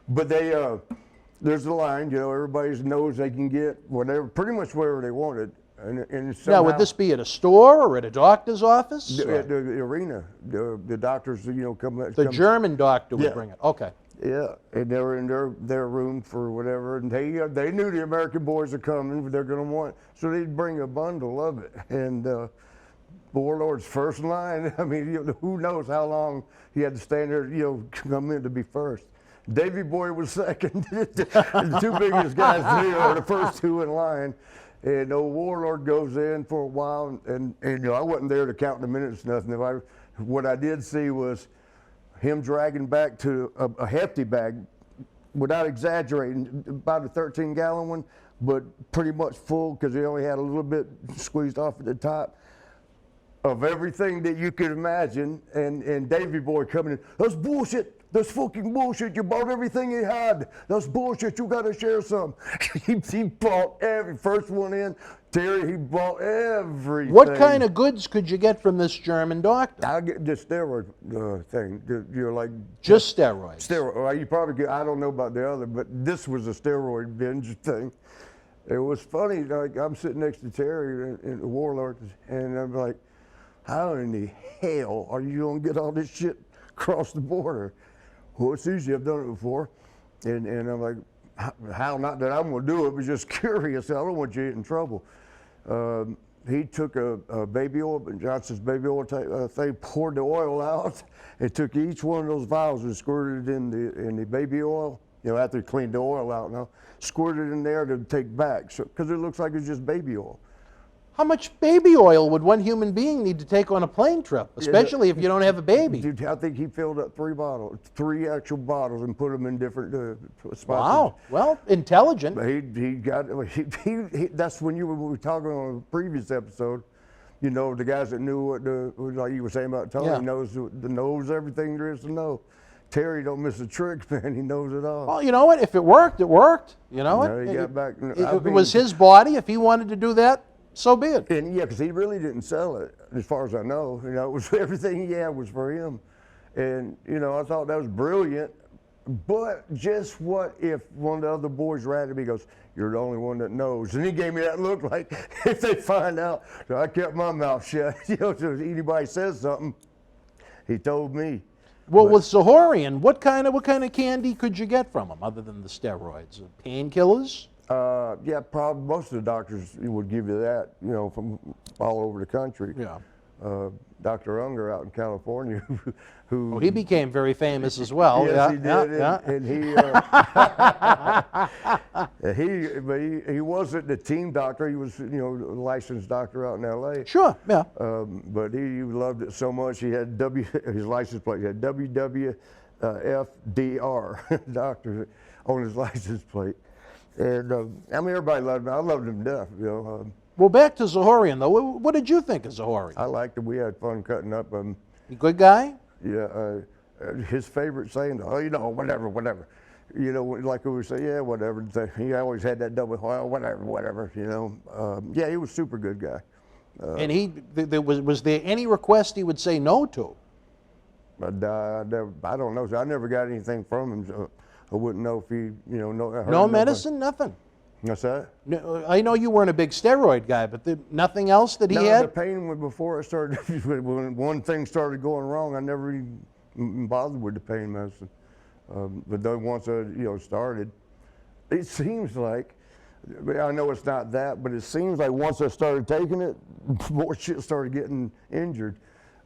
Speaker 2: But there's the line, you know, everybody knows they can get whatever, pretty much wherever they wanted. And somehow,
Speaker 1: Now, would this be at a store or at a doctor's office?
Speaker 2: at the arena, the doctors, you know, come.
Speaker 1: The German doctor would
Speaker 2: Yeah.
Speaker 1: bring it. Okay.
Speaker 2: Yeah, and they were in their room for whatever, and they knew the American boys are coming, they're going to want, so they'd bring a bundle of it. And Warlord's first line, I mean, you know, who knows how long he had to stand there, you know, come in to be first. Davey Boy was second. The two biggest guys there are the first two in line. And old Warlord goes in for a while, and you know, I wasn't there to count the minutes, nothing. What I did see was him dragging back to a hefty bag, without exaggerating, about a 13-gallon one, but pretty much full because he only had a little bit squeezed off at the top of everything that you could imagine. And Davey Boy coming in, that's bullshit. That's fucking bullshit. You bought everything he had. That's bullshit. You got to share some. he bought every first one in. Terry, he bought everything.
Speaker 1: What kind of goods could you get from this German doctor?
Speaker 2: I get the steroid thing. You're like
Speaker 1: Just steroids.
Speaker 2: steroid. Well, you probably get. I don't know about the other, but this was a steroid binge thing. It was funny. Like I'm sitting next to Terry in the Warlord, and I'm like, "How in the hell are you gonna get all this shit across the border?" Well, it's easy. I've done it before, and I'm like, "How? Not that I'm gonna do it, but just curious. I don't want you to get in trouble." He took a baby oil, Johnson's baby oil thing, poured the oil out, and took each one of those vials and squirted it in the baby oil. You know, after he cleaned the oil out, now squirted it in there to take back, so because it looks like it's just baby oil.
Speaker 1: How much baby oil would one human being need to take on a plane trip, especially if you don't have a baby?
Speaker 2: Dude, I think he filled up 3 actual bottles, and put them in different spots.
Speaker 1: Wow. Well, intelligent.
Speaker 2: But he got that's when we were talking on a previous episode. You know, the guys that knew what like you were saying about Tony,
Speaker 1: Yeah.
Speaker 2: knows everything there is to know. Terry don't miss a trick, man. He knows it all.
Speaker 1: Well, you know what? If it worked, it worked. You know
Speaker 2: No,
Speaker 1: what?
Speaker 2: he got back.
Speaker 1: It was his body. If he wanted to do that, so be it.
Speaker 2: And yeah, because he really didn't sell it, as far as I know. You know, it was everything he had was for him. And you know, I thought that was brilliant. But just what if one of the other boys ratted me, goes, "You're the only one that knows," and he gave me that look like if they find out. So I kept my mouth shut. You know, so if anybody says something, he told me.
Speaker 1: Well, with Zahorian, what kind of candy could you get from him other than the steroids? Painkillers?
Speaker 2: Yeah, probably most of the doctors would give you that, you know, from all over the country.
Speaker 1: Yeah.
Speaker 2: Dr. Unger out in California, who
Speaker 1: Well, he became very famous as well.
Speaker 2: yes,
Speaker 1: yeah,
Speaker 2: he did,
Speaker 1: yeah,
Speaker 2: and he wasn't the team doctor. He was, you know, a licensed doctor out in L.A.
Speaker 1: Sure, yeah.
Speaker 2: But he loved it so much. He had his license plate. He had WWFDR doctor on his license plate. And I mean, everybody loved him. I loved him to death. You know,
Speaker 1: Well, back to Zahorian, though. What did you think of Zahorian?
Speaker 2: I liked him. We had fun cutting up.
Speaker 1: A good guy?
Speaker 2: Yeah, his favorite saying, "Oh, you know, whatever." You know, like we would say, "Yeah, whatever." He always had that double, "Well, whatever." You know, yeah, he was a super good guy.
Speaker 1: And was there any request he would say no to?
Speaker 2: But I don't know. So I never got anything from him. So I wouldn't know if he, you know,
Speaker 1: No medicine, nothing.
Speaker 2: What's that?
Speaker 1: No, I know you weren't a big steroid guy, but nothing else that he
Speaker 2: No,
Speaker 1: had?
Speaker 2: the pain before I started, when one thing started going wrong, I never even bothered with the pain medicine. But then once I, you know, started, it seems like, I know it's not that, but it seems like once I started taking it, more shit started getting injured.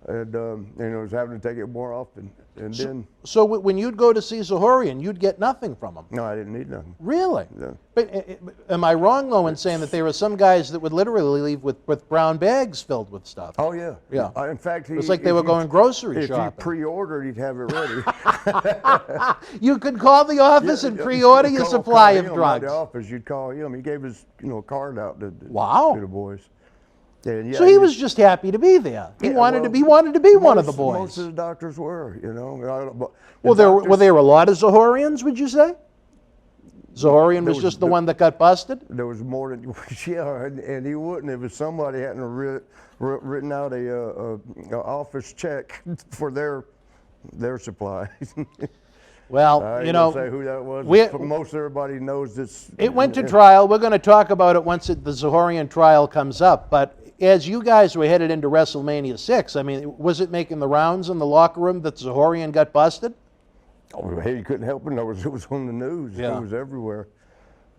Speaker 2: and was having to take it more often. And then
Speaker 1: So when you'd go to see Zahorian, you'd get nothing from him.
Speaker 2: no, I didn't need nothing.
Speaker 1: Really?
Speaker 2: No.
Speaker 1: But am I wrong though in saying that there were some guys that would literally leave with brown bags filled with stuff?
Speaker 2: Oh yeah,
Speaker 1: Yeah.
Speaker 2: In fact,
Speaker 1: It's like they were going grocery
Speaker 2: if
Speaker 1: shopping.
Speaker 2: If you pre-ordered, he'd have it ready.
Speaker 1: You could call the office and pre-order your supply of
Speaker 2: At
Speaker 1: drugs.
Speaker 2: the office, you'd call him. He gave his card out to the boys. And, yeah,
Speaker 1: So he was just happy to be there. He wanted to be one of the boys.
Speaker 2: Most of the doctors were,
Speaker 1: Were there a lot of Zahorians, would you say? Zahorian was just the one that got busted?
Speaker 2: There was more than, yeah, and he wouldn't if somebody hadn't written out a office check for their supplies.
Speaker 1: Well,
Speaker 2: I ain't gonna say who that was. Most everybody knows this.
Speaker 1: It went to trial. We're going to talk about it once the Zahorian trial comes up. But as you guys were headed into WrestleMania VI, I mean, was it making the rounds in the locker room that Zahorian got busted?
Speaker 2: Oh, hey, you couldn't help it. It was on the news.
Speaker 1: Yeah.
Speaker 2: It was everywhere.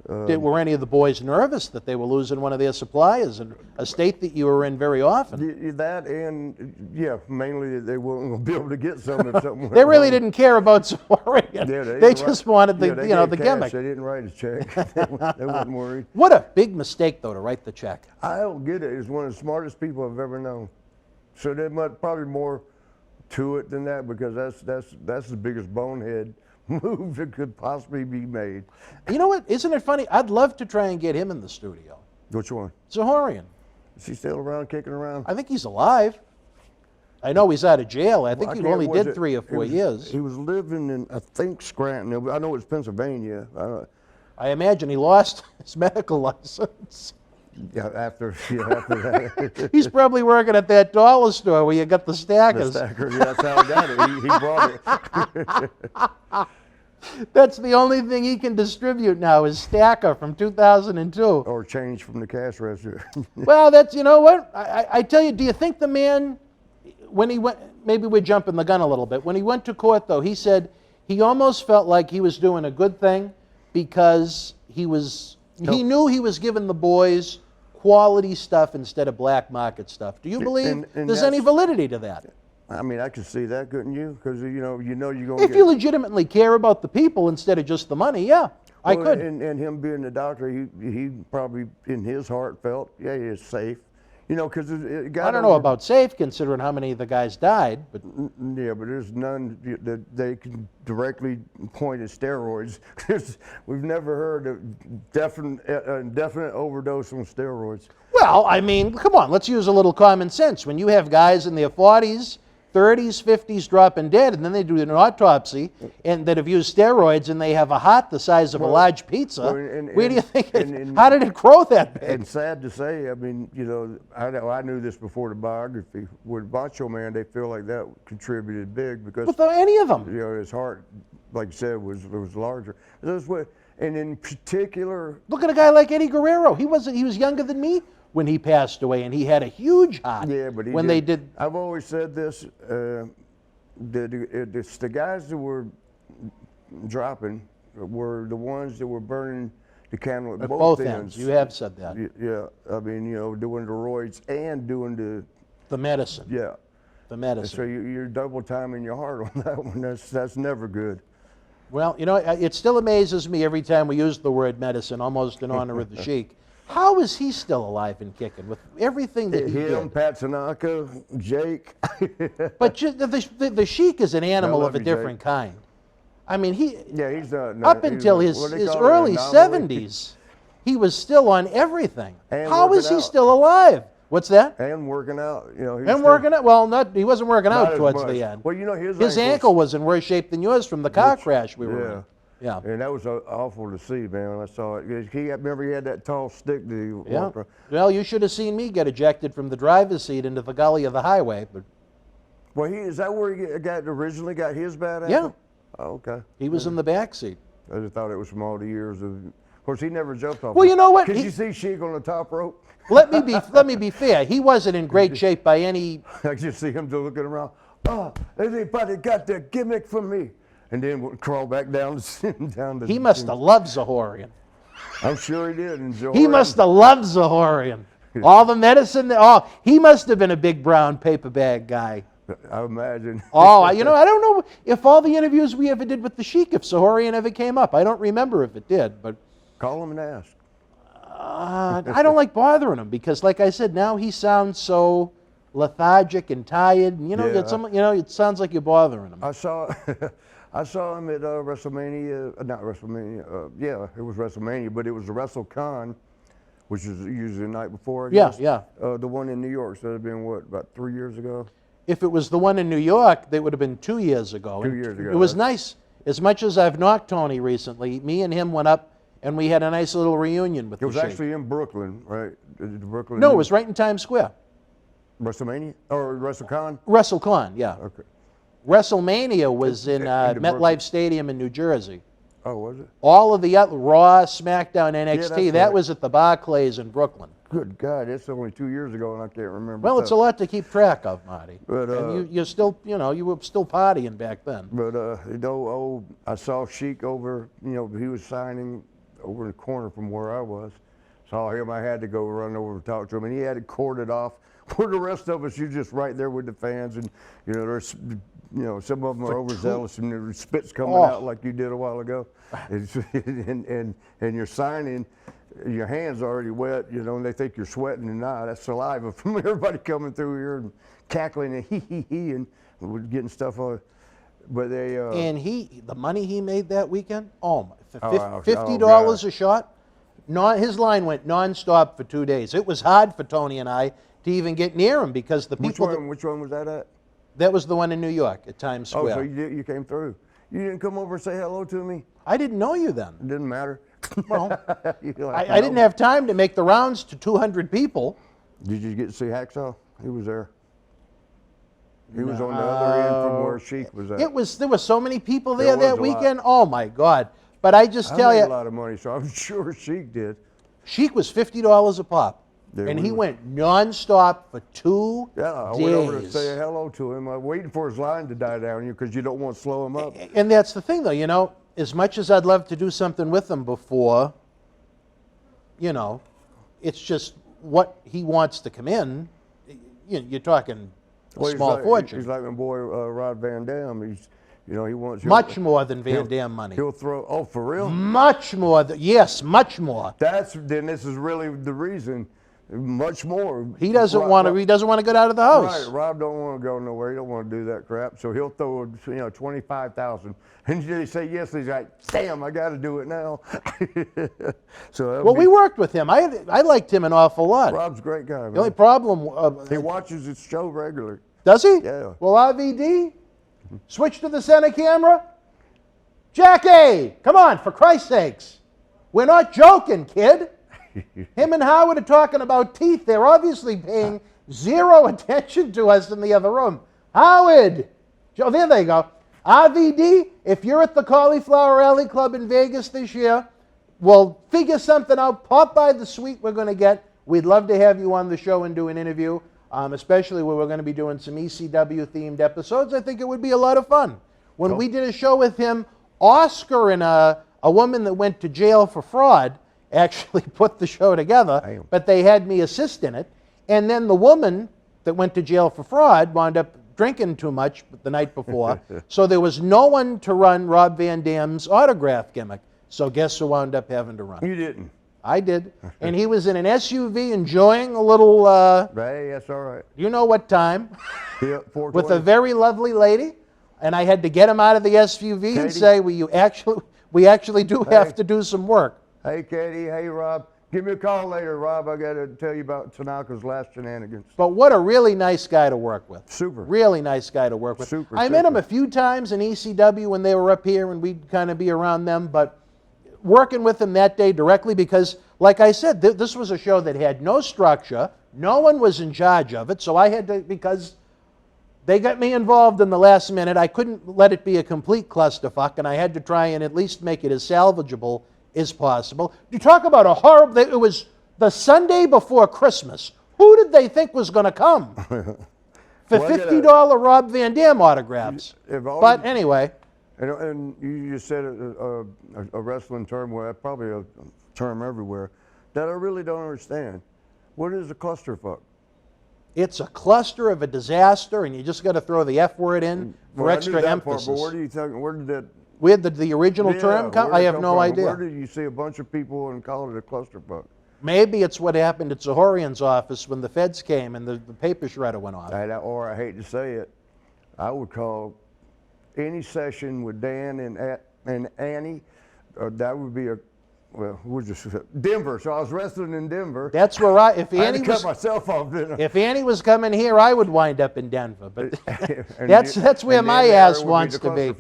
Speaker 1: Were any of the boys nervous that they were losing one of their suppliers in a state that you were in very often?
Speaker 2: That and, yeah, mainly they weren't going to be able to get some if something
Speaker 1: They really didn't care about Zahorian.
Speaker 2: Yeah,
Speaker 1: they just wanted the
Speaker 2: gave
Speaker 1: gimmick.
Speaker 2: cash. They didn't write a check. They weren't worried.
Speaker 1: What a big mistake, though, to write the check.
Speaker 2: I don't get it. He's one of the smartest people I've ever known. So there's probably more to it than that, because that's the biggest bonehead move that could possibly be made.
Speaker 1: You know what? Isn't it funny? I'd love to try and get him in the studio.
Speaker 2: Which one?
Speaker 1: Zahorian.
Speaker 2: Is he still around, kicking around?
Speaker 1: I think he's alive. I know he's out of jail. I think he only did 3 or 4 years.
Speaker 2: He was living in, I think, Scranton. I know it's Pennsylvania.
Speaker 1: I imagine he lost his medical license.
Speaker 2: Yeah, after that.
Speaker 1: He's probably working at that dollar store where you got the stackers.
Speaker 2: The stacker, yeah, that's how I got it. He brought it.
Speaker 1: That's the only thing he can distribute now is stacker from 2002.
Speaker 2: Or change from the cash register.
Speaker 1: Well, that's, you know what? I tell you, do you think the man, when he went, maybe we're jumping the gun a little bit, when he went to court, though, he said he almost felt like he was doing a good thing because he knew he was giving the boys quality stuff instead of black market stuff. Do you believe there's any validity to that?
Speaker 2: I mean, I could see that, couldn't you? Because you're going.
Speaker 1: If you legitimately care about the people instead of just the money, yeah, I could.
Speaker 2: And him being the doctor, he probably in his heart felt, yeah, it's safe. Because
Speaker 1: I don't know about safe, considering how many of the guys died. But
Speaker 2: yeah, but there's none that they can directly point at steroids. We've never heard of definite overdose on steroids.
Speaker 1: Well, I mean, come on, let's use a little common sense. When you have guys in their 40s, 30s, 50s dropping dead, and then they do an autopsy and that have used steroids, and they have a heart the size of a large pizza. Where do you think? How did it grow that big?
Speaker 2: And sad to say, I mean, I knew this before the biography. With Macho Man, they feel like that contributed big because.
Speaker 1: With any of them.
Speaker 2: His heart, like you said, was larger. And in particular,
Speaker 1: look at a guy like Eddie Guerrero. He was younger than me when he passed away, and he had a huge heart.
Speaker 2: Yeah, but
Speaker 1: they did.
Speaker 2: I've always said this: it's the guys that were dropping were the ones that were burning the candle at both ends.
Speaker 1: You have said that.
Speaker 2: Yeah, I mean, doing the roids and doing
Speaker 1: the medicine.
Speaker 2: Yeah,
Speaker 1: the medicine.
Speaker 2: So you're double timing your heart on that one. That's never good.
Speaker 1: Well, it still amazes me every time we use the word medicine, almost in honor of the Sheik. How is he still alive and kicking with everything that he did?
Speaker 2: Him, Pat Tanaka, Jake.
Speaker 1: But the Sheik is an animal of a different kind. I mean, he's up until his early 70s, he was still on everything. How is he still alive? What's that?
Speaker 2: And working out,
Speaker 1: working out. Well, he wasn't working out towards the end.
Speaker 2: Well,
Speaker 1: his ankle was in worse shape than yours from the car crash we were in. Yeah.
Speaker 2: And that was awful to see, man, when I saw it. Remember he had that tall stick that he walked around.
Speaker 1: Well, you should have seen me get ejected from the driver's seat into the gully of the highway. But
Speaker 2: well, is that where he originally got his bad ankle?
Speaker 1: Yeah.
Speaker 2: Oh, okay.
Speaker 1: He was in the back seat.
Speaker 2: I just thought it was from all the years of course, he never jumped off.
Speaker 1: Well, you know what?
Speaker 2: Did you see Sheik on the top rope?
Speaker 1: Let me be fair. He wasn't in great shape by any.
Speaker 2: I just see him looking around. Oh, anybody got the gimmick for me? And then crawl back down the.
Speaker 1: He must have loved Zahorian.
Speaker 2: I'm sure he did enjoy.
Speaker 1: He must have loved Zahorian. All the medicine. He must have been a big brown paper bag guy.
Speaker 2: I imagine.
Speaker 1: Oh, I don't know if all the interviews we ever did with the Sheik, if Zahorian ever came up. I don't remember if it did, but
Speaker 2: Call him and ask.
Speaker 1: I don't like bothering him because, like I said, now he sounds so lethargic and tired. And, it sounds like you're bothering him.
Speaker 2: I saw, I saw him at WrestleMania. Not WrestleMania. Yeah, it was WrestleMania, but it was the WrestleCon, which is usually the night before. I guess.
Speaker 1: Yeah.
Speaker 2: The one in New York. So that'd been what, about 3 years ago.
Speaker 1: If it was the one in New York, they would have been 2 years ago.
Speaker 2: 2 years ago.
Speaker 1: It was nice. As much as I've knocked Tony recently, me and him went up and we had a nice little reunion with
Speaker 2: It
Speaker 1: the
Speaker 2: was
Speaker 1: Sheik.
Speaker 2: actually in Brooklyn, right? Brooklyn.
Speaker 1: No, it was right in Times Square.
Speaker 2: WrestleMania or WrestleCon.
Speaker 1: WrestleCon, yeah.
Speaker 2: Okay.
Speaker 1: WrestleMania was in
Speaker 2: Brooklyn.
Speaker 1: MetLife Stadium in New Jersey.
Speaker 2: Oh, was it?
Speaker 1: All of the other Raw, SmackDown, NXT,
Speaker 2: that's
Speaker 1: that
Speaker 2: right.
Speaker 1: was at the Barclays in Brooklyn.
Speaker 2: Good God, it's only 2 years ago, and I can't remember.
Speaker 1: Well, it's a lot to keep track of, Marty.
Speaker 2: But,
Speaker 1: and you're still, you were still partying back then.
Speaker 2: But I saw Sheik over. He was signing over in the corner from where I was. Saw him. I had to go run over and talk to him, and he had it corded off. For the rest of us, you're just right there with the fans, and there's, some of them are overzealous, and their spit's coming out like you did a while ago, and you're signing. Your hands are already wet, and they think you're sweating, and that's saliva from everybody coming through here and cackling and hee, and we're getting stuff on. But they
Speaker 1: and the money he made that weekend, $50 a shot. His line went nonstop for 2 days. It was hard for Tony and I to even get near him because the people.
Speaker 2: Which one was that at?
Speaker 1: That was the one in New York at Times Square.
Speaker 2: Oh, so you came through. You didn't come over and say hello to me?
Speaker 1: I didn't know you then.
Speaker 2: It didn't matter.
Speaker 1: Well, I didn't have time to make the rounds to 200 people.
Speaker 2: Did you get to see Hacksaw? He was there. He was on the other end from where Sheik was at.
Speaker 1: There were so many people there
Speaker 2: was
Speaker 1: that
Speaker 2: a
Speaker 1: weekend. Oh my God! But I just tell
Speaker 2: made
Speaker 1: you,
Speaker 2: a lot of money, so I'm sure Sheik did.
Speaker 1: Sheik was $50 a pop,
Speaker 2: There
Speaker 1: and
Speaker 2: we
Speaker 1: he
Speaker 2: were.
Speaker 1: went nonstop for 2
Speaker 2: Yeah, I
Speaker 1: days.
Speaker 2: went over to say hello to him. I'm waiting for his line to die down because you don't want to slow him up.
Speaker 1: And that's the thing, though. As much as I'd love to do something with him before, it's just what he wants to come in. You're talking a small fortune.
Speaker 2: He's like my boy Rod Van Dam. He wants
Speaker 1: Much more than Van Dam money.
Speaker 2: He'll throw. Oh, for real?
Speaker 1: Much more. Yes, much more.
Speaker 2: Then this is really the reason. Much more.
Speaker 1: He doesn't want to. He doesn't want to get out of the house.
Speaker 2: Right, Rob don't want to go nowhere. He don't want to do that crap. So he'll throw, $25,000, and they say yes. He's like, damn, I got to do it now.
Speaker 1: We worked with him. I liked him an awful lot.
Speaker 2: Rob's a great guy, man.
Speaker 1: The only problem.
Speaker 2: He watches his show regularly.
Speaker 1: Does he?
Speaker 2: Yeah.
Speaker 1: Well, RVD, switch to the center camera. Jackie, come on, for Christ's sakes. We're not joking, kid. Him and Howard are talking about teeth. They're obviously paying zero attention to us in the other room. Howard! Oh, there they go. RVD, if you're at the Cauliflower Alley Club in Vegas this year, we'll figure something out. Pop by the suite we're going to get. We'd love to have you on the show and do an interview, especially where we're going to be doing some ECW-themed episodes. I think it would be a lot of fun. When we did a show with him, Oscar and a woman that went to jail for fraud actually put the show together, but they had me assist in it. And then the woman that went to jail for fraud wound up drinking too much the night before, so there was no one to run Rob Van Dam's autograph gimmick. So guess who wound up having to run?
Speaker 2: You didn't.
Speaker 1: I did. And he was in an SUV enjoying a little,
Speaker 2: Hey, that's all right.
Speaker 1: you know what time,
Speaker 2: Yeah,
Speaker 1: with a very lovely lady. And I had to get him out of the SUV and
Speaker 2: Katie?
Speaker 1: say, we actually do have to do some work.
Speaker 2: Hey, Katie. Hey, Rob. Give me a call later, Rob. I got to tell you about Tanaka's last shenanigans.
Speaker 1: But what a really nice guy to work with.
Speaker 2: Super.
Speaker 1: Really nice guy to work with.
Speaker 2: Super,
Speaker 1: I met him
Speaker 2: super.
Speaker 1: a few times in ECW when they were up here and we'd kind of be around them, but working with him that day directly because, like I said, this was a show that had no structure. No one was in charge of it, so I had to, because they got me involved in the last minute, I couldn't let it be a complete clusterfuck, and I had to try and at least make it as salvageable as possible. You talk about a horrible, it was the Sunday before Christmas. Who did they think was going to come for $50 Rob Van Dam autographs? But anyway.
Speaker 2: And you just said a wrestling term, well, probably a term everywhere, that I really don't understand. What is a clusterfuck?
Speaker 1: It's a cluster of a disaster, and you just got to throw the F word in for
Speaker 2: Well, I
Speaker 1: extra
Speaker 2: knew that
Speaker 1: emphasis.
Speaker 2: part, but where do you think? Where did that?
Speaker 1: Where did the original term come? I have no idea.
Speaker 2: Where did you see a bunch of people and call it a clusterfuck?
Speaker 1: Maybe it's what happened at Zahorian's office when the feds came and the paper shredder went off.
Speaker 2: Or I hate to say it, I would call any session with Dan and Annie, that would be Denver. So I was wrestling in Denver.
Speaker 1: That's where if
Speaker 2: I had
Speaker 1: Annie
Speaker 2: to
Speaker 1: was
Speaker 2: cut myself off, didn't I?
Speaker 1: if Annie was coming here, I would wind up in Denver. But that's where my ass wants to be.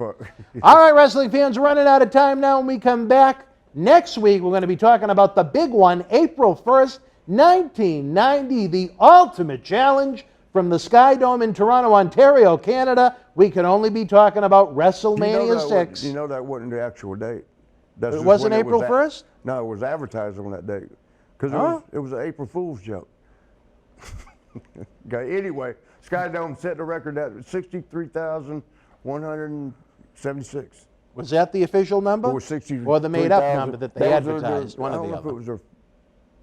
Speaker 1: All right, wrestling fans, we're running out of time now. When we come back next week, we're going to be talking about the big one, April 1st, 1990, the Ultimate Challenge from the Sky Dome in Toronto, Ontario, Canada. We can only be talking about WrestleMania 6.
Speaker 2: You know that wasn't the actual date.
Speaker 1: It wasn't April 1st?
Speaker 2: No, it was advertised on that date. Because it was an April Fool's joke. Okay, anyway, Sky Dome set the record at 63,176.
Speaker 1: Was that the official number?
Speaker 2: Or 60,
Speaker 1: or the made-up number that they advertised?
Speaker 2: One or the other. I don't know if it was their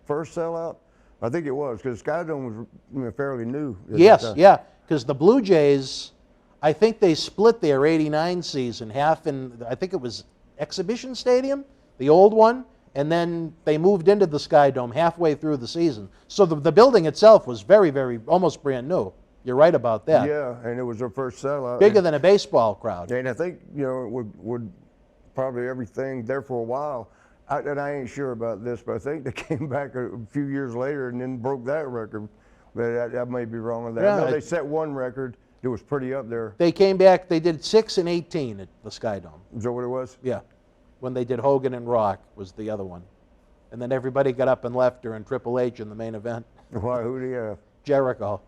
Speaker 2: first sellout. I think it was, because Sky Dome was fairly new.
Speaker 1: Yes, yeah, because the Blue Jays, I think they split their '89 season, half in, I think it was Exhibition Stadium, the old one, and then they moved into the Sky Dome halfway through the season. So the building itself was very, very, almost brand new. You're right about that.
Speaker 2: Yeah, and it was their first sellout.
Speaker 1: Bigger than a baseball crowd.
Speaker 2: And I think, it would probably everything there for a while. And I ain't sure about this, but I think they came back a few years later and then broke that record. But I may be wrong on that.
Speaker 1: Yeah,
Speaker 2: I know they set one record that was pretty up there.
Speaker 1: They came back, they did 6 and 18 at the Sky Dome.
Speaker 2: Is that what it was?
Speaker 1: Yeah. When they did Hogan and Rock was the other one. And then everybody got up and left during Triple H in the main event.
Speaker 2: Why, who do you have?
Speaker 1: Jericho.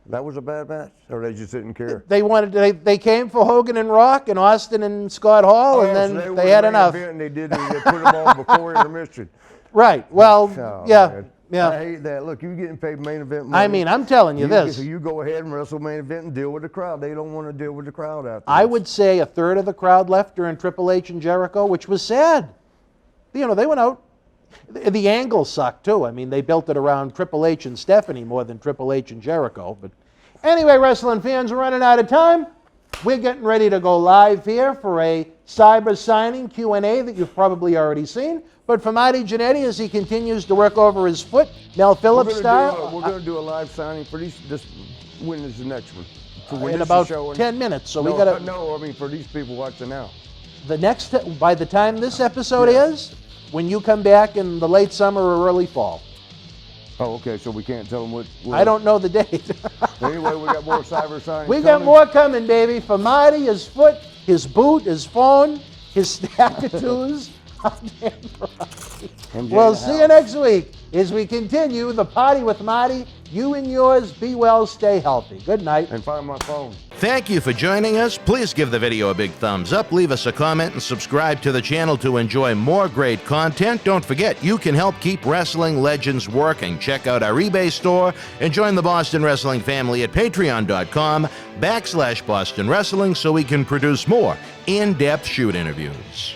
Speaker 2: That was a bad match? Or they just didn't care?
Speaker 1: They came for Hogan and Rock and Austin and Scott Hall, and then
Speaker 2: so
Speaker 1: they had enough.
Speaker 2: And they put them on before intermission.
Speaker 1: Right. Well,
Speaker 2: Man.
Speaker 1: yeah.
Speaker 2: I hate that. Look, you're getting paid main event money.
Speaker 1: I mean, I'm telling you this.
Speaker 2: So you go ahead and wrestle main event and deal with the crowd. They don't want to deal with the crowd out there.
Speaker 1: I would say a third of the crowd left during Triple H and Jericho, which was sad. They went out. The angle sucked, too. I mean, they built it around Triple H and Stephanie more than Triple H and Jericho. But anyway, wrestling fans, we're running out of time. We're getting ready to go live here for a cyber signing Q&A that you've probably already seen. But for Marty Jannetty, as he continues to work over his foot, Mel Phillips style.
Speaker 2: We're going to do a live signing for this. When is the next one?
Speaker 1: In about 10 minutes. So we got to.
Speaker 2: No, I mean for these people watching now.
Speaker 1: By the time this episode is, when you come back in the late summer or early fall.
Speaker 2: Oh, okay. So we can't tell them what.
Speaker 1: I don't know the date.
Speaker 2: Anyway, we got more cyber signings.
Speaker 1: We got more coming, baby. For Marty, his foot, his boot, his phone, his statues. We'll see you next week as we continue the party with Marty. You and yours, be well, stay healthy. Good night.
Speaker 2: And find my phone.
Speaker 3: Thank you for joining us. Please give the video a big thumbs up, leave us a comment, and subscribe to the channel to enjoy more great content. Don't forget, you can help keep wrestling legends working. Check out our eBay store and join the Boston Wrestling family at patreon.com/Boston Wrestling so we can produce more in-depth shoot interviews.